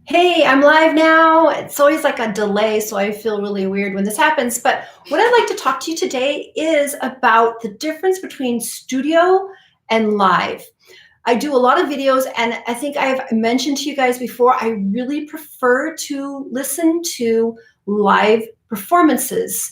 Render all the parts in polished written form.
Hey, I'm live now. It's always like a delay, so I feel really weird when this happens. But what I'd like to talk to you today is about the difference between studio and live. I do a lot of videos, and I think I've mentioned to you guys before, I really prefer to listen to live performances.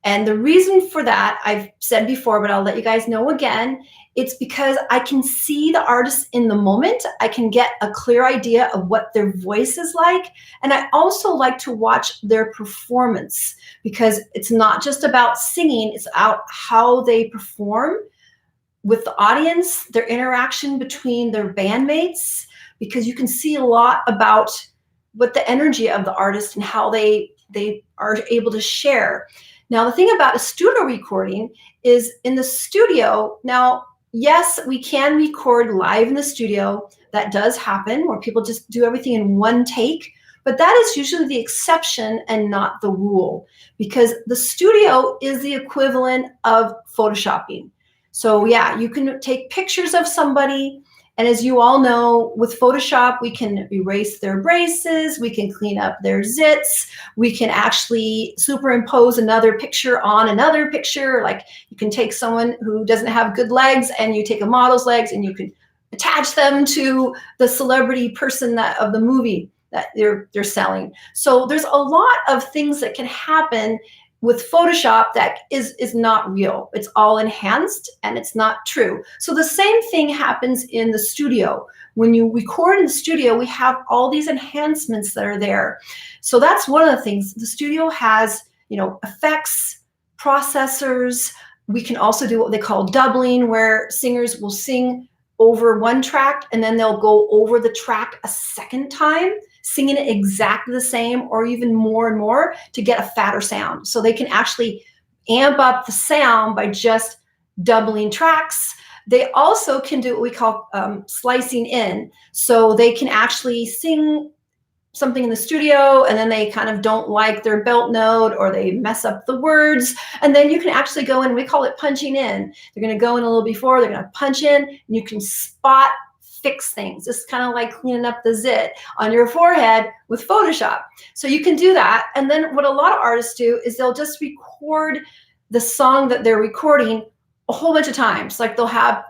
And the reason for that, I've said before, but I'll let you guys know again, it's because I can see the artist in the moment. I can get a clear idea of what their voice is like. And I also like to watch their performance because it's not just about singing, it's about how they perform with the audience, their interaction between their bandmates, because you can see a lot about what the energy of the artist and how they are able to share. Now, the thing about a studio recording is in the studio, now, yes, we can record live in the studio. That does happen where people just do everything in one take, but that is usually the exception and not the rule, because the studio is the equivalent of photoshopping. So yeah, you can take pictures of somebody, and as you all know, with Photoshop, we can erase their braces, we can clean up their zits, we can actually superimpose another picture on another picture. Like you can take someone who doesn't have good legs and you take a model's legs and you can attach them to the celebrity person of the movie that they're selling. So there's a lot of things that can happen with Photoshop that is not real. It's all enhanced and it's not true. So the same thing happens in the studio. When you record in the studio, we have all these enhancements that are there. So that's one of the things. The studio has, effects, processors. We can also do what they call doubling, where singers will sing over one track and then they'll go over the track a second time, singing it exactly the same or even more and more to get a fatter sound. So they can actually amp up the sound by just doubling tracks. They also can do what we call slicing in. So they can actually sing something in the studio and then they kind of don't like their belt note or they mess up the words. And then you can actually go in, we call it punching in. They're going to go in a little before, they're going to punch in, and you can spot fix things. It's kind of like cleaning up the zit on your forehead with Photoshop. So you can do that. And then what a lot of artists do is they'll just record the song that they're recording a whole bunch of times. Like they'll have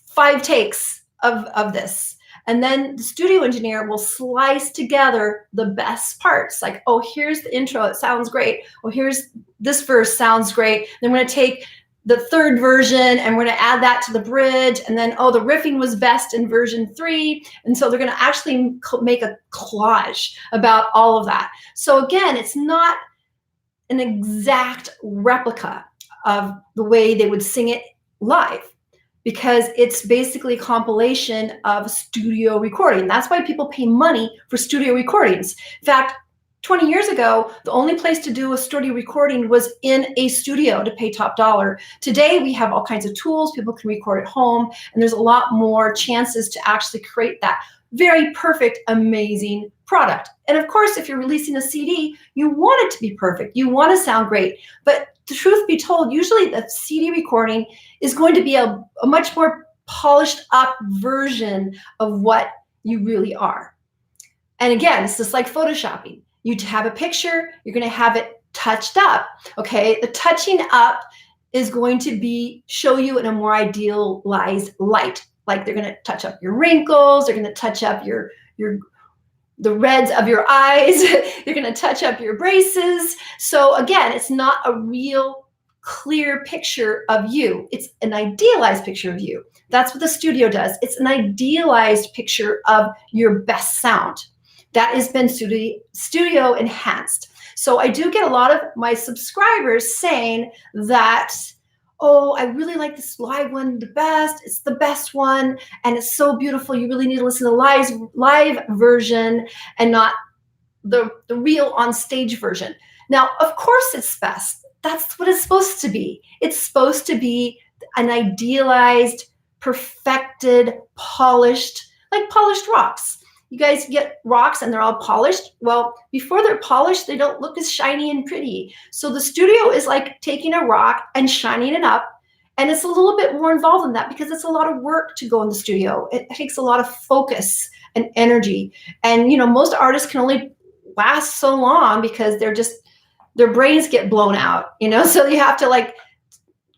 5 takes of this. And then the studio engineer will slice together the best parts. Like, oh, here's the intro, it sounds great. Oh, here's this verse, sounds great. Then we're going to take the third version and we're going to add that to the bridge. And then, oh, the riffing was best in version 3. And so they're going to actually make a collage about all of that. So again, it's not an exact replica of the way they would sing it live, because it's basically a compilation of studio recording. That's why people pay money for studio recordings. In fact, 20 years ago, the only place to do a studio recording was in a studio to pay top dollar. Today, we have all kinds of tools. People can record at home, and there's a lot more chances to actually create that very perfect, amazing product. And of course, if you're releasing a CD, you want it to be perfect. You want to sound great. But the truth be told, usually the CD recording is going to be a much more polished up version of what you really are. And again, it's just like photoshopping. You have a picture, you're going to have it touched up. Okay, the touching up is going to show you in a more idealized light. Like they're going to touch up your wrinkles, they're going to touch up the reds of your eyes, you're going to touch up your braces. So again, it's not a real clear picture of you. It's an idealized picture of you. That's what the studio does. It's an idealized picture of your best sound. That has been studio enhanced. So I do get a lot of my subscribers saying that, oh, I really like this live one the best. It's the best one, and it's so beautiful. You really need to listen to the live version and not the real on stage version. Now, of course it's best. That's what it's supposed to be. It's supposed to be an idealized, perfected, polished, like polished rocks. You guys get rocks and they're all polished. Well, before they're polished, they don't look as shiny and pretty. So the studio is like taking a rock and shining it up And it's a little bit more involved than that because it's a lot of work to go in the studio. It takes a lot of focus and energy. And, most artists can only last so long because their brains get blown out, so you have to like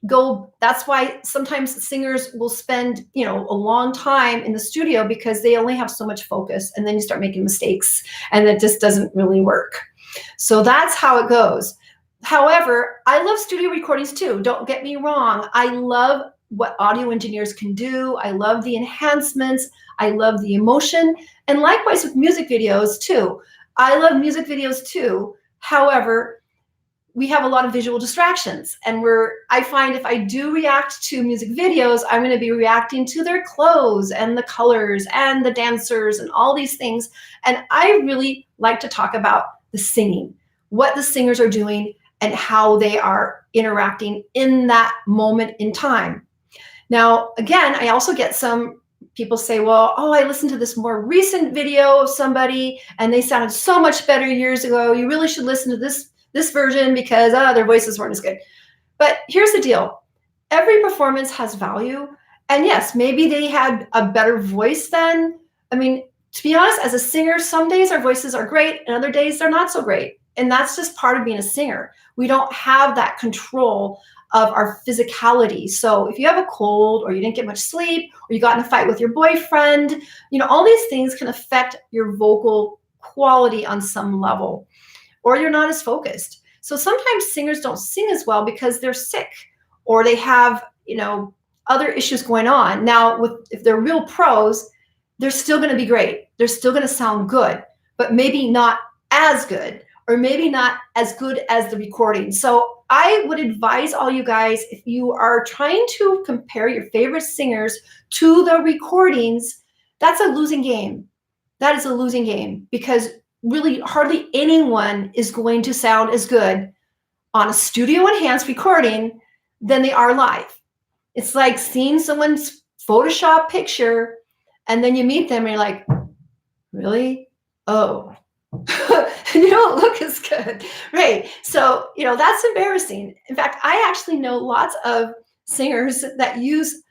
go. That's why sometimes singers will spend, a long time in the studio because they only have so much focus, and then you start making mistakes and it just doesn't really work. So that's how it goes. However, I love studio recordings too. Don't get me wrong. I love what audio engineers can do. I love the enhancements. I love the emotion. And likewise with music videos too. I love music videos too. However, we have a lot of visual distractions. And I find if I do react to music videos, I'm going to be reacting to their clothes and the colors and the dancers and all these things. And I really like to talk about the singing, what the singers are doing, and how they are interacting in that moment in time. Now, again, I also get some people say, well, I listened to this more recent video of somebody and they sounded so much better years ago. You really should listen to this version because their voices weren't as good. But here's the deal. Every performance has value. And yes, maybe they had a better voice then. I mean, to be honest, as a singer, some days our voices are great and other days they're not so great. And that's just part of being a singer. We don't have that control of our physicality. So if you have a cold or you didn't get much sleep or you got in a fight with your boyfriend, all these things can affect your vocal quality on some level, or you're not as focused. So sometimes singers don't sing as well because they're sick or they have, other issues going on. Now, if they're real pros, they're still going to be great. They're still going to sound good, but maybe not as good, or maybe not as good as the recording. So I would advise all you guys, if you are trying to compare your favorite singers to the recordings, that's a losing game. That is a losing game because really hardly anyone is going to sound as good on a studio enhanced recording than they are live. It's like seeing someone's Photoshop picture and then you meet them and you're like, really? Oh. You don't look as good, right? So, that's embarrassing. In fact, I actually know lots of singers that use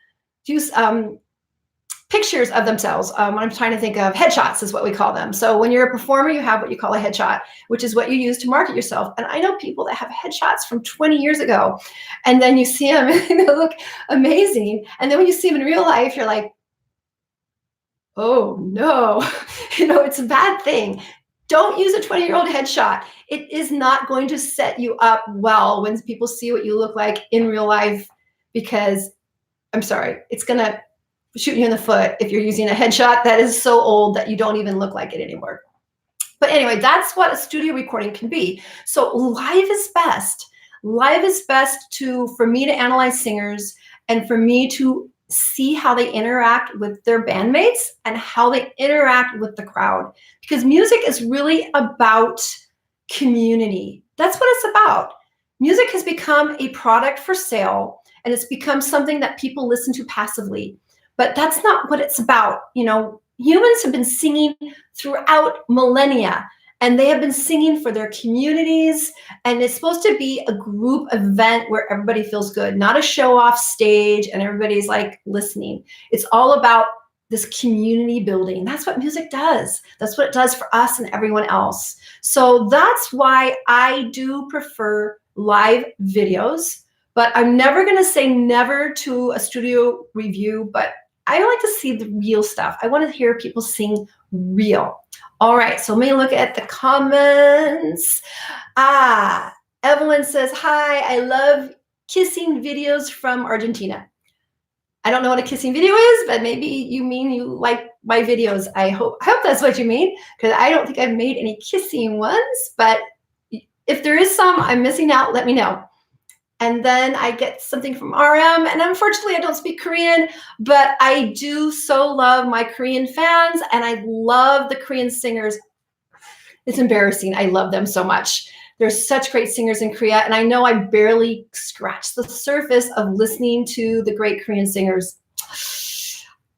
pictures of themselves. What I'm trying to think of, headshots is what we call them. So when you're a performer, you have what you call a headshot, which is what you use to market yourself. And I know people that have headshots from 20 years ago, and then you see them and they look amazing. And then when you see them in real life, you're like, oh no, it's a bad thing. Don't use a 20-year-old headshot. It is not going to set you up well when people see what you look like in real life, because I'm sorry, it's going to shoot you in the foot if you're using a headshot that is so old that you don't even look like it anymore. But anyway, that's what a studio recording can be. So live is best. Live is best for me to analyze singers and for me to see how they interact with their bandmates and how they interact with the crowd. Because music is really about community. That's what it's about. Music has become a product for sale, and it's become something that people listen to passively. But that's not what it's about. Humans have been singing throughout millennia, and they have been singing for their communities. And it's supposed to be a group event where everybody feels good, not a show-off stage and everybody's like listening. It's all about this community building. That's what music does. That's what it does for us and everyone else. So that's why I do prefer live videos. But I'm never going to say never to a studio review, but I like to see the real stuff. I want to hear people sing real. All right, so let me look at the comments. Evelyn says, hi, I love kissing videos from Argentina. I don't know what a kissing video is, but maybe you mean you like my videos. I hope that's what you mean, because I don't think I've made any kissing ones, but if there is some I'm missing out, let me know. And then I get something from RM, and unfortunately I don't speak Korean, but I do so love my Korean fans, and I love the Korean singers. It's embarrassing. I love them so much. There's such great singers in Korea, and I know I barely scratched the surface of listening to the great Korean singers.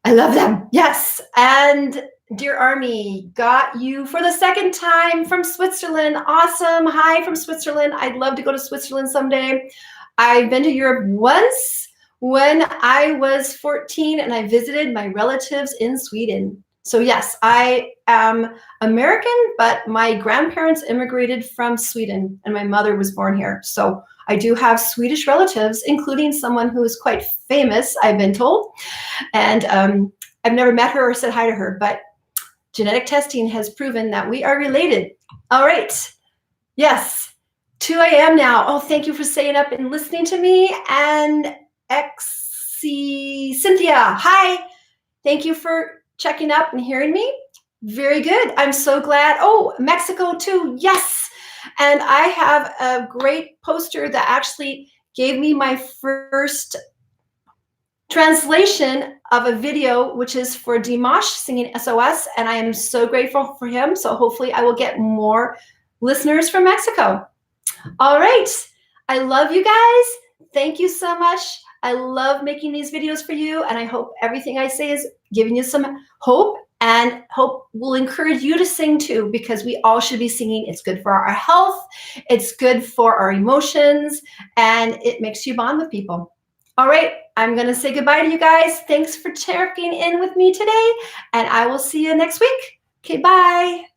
I love them. Yes. And Dear Army, got you for the second time from Switzerland. Awesome. Hi from Switzerland. I'd love to go to Switzerland someday. I've been to Europe once when I was 14 and I visited my relatives in Sweden. So yes, I am American, but my grandparents immigrated from Sweden and my mother was born here. So I do have Swedish relatives, including someone who is quite famous, I've been told. And I've never met her or said hi to her, but genetic testing has proven that we are related. All right. Yes. 2 a.m. now. Oh, thank you for staying up and listening to me. And Cynthia, hi. Thank you for checking up and hearing me. Very good. I'm so glad. Oh, Mexico too. Yes. And I have a great poster that actually gave me my first translation of a video, which is for Dimash singing SOS. And I am so grateful for him. So hopefully I will get more listeners from Mexico. All right. I love you guys. Thank you so much. I love making these videos for you. And I hope everything I say is giving you some hope, and hope will encourage you to sing too, because we all should be singing. It's good for our health. It's good for our emotions, and it makes you bond with people. All right. I'm going to say goodbye to you guys. Thanks for checking in with me today, and I will see you next week. Okay, bye.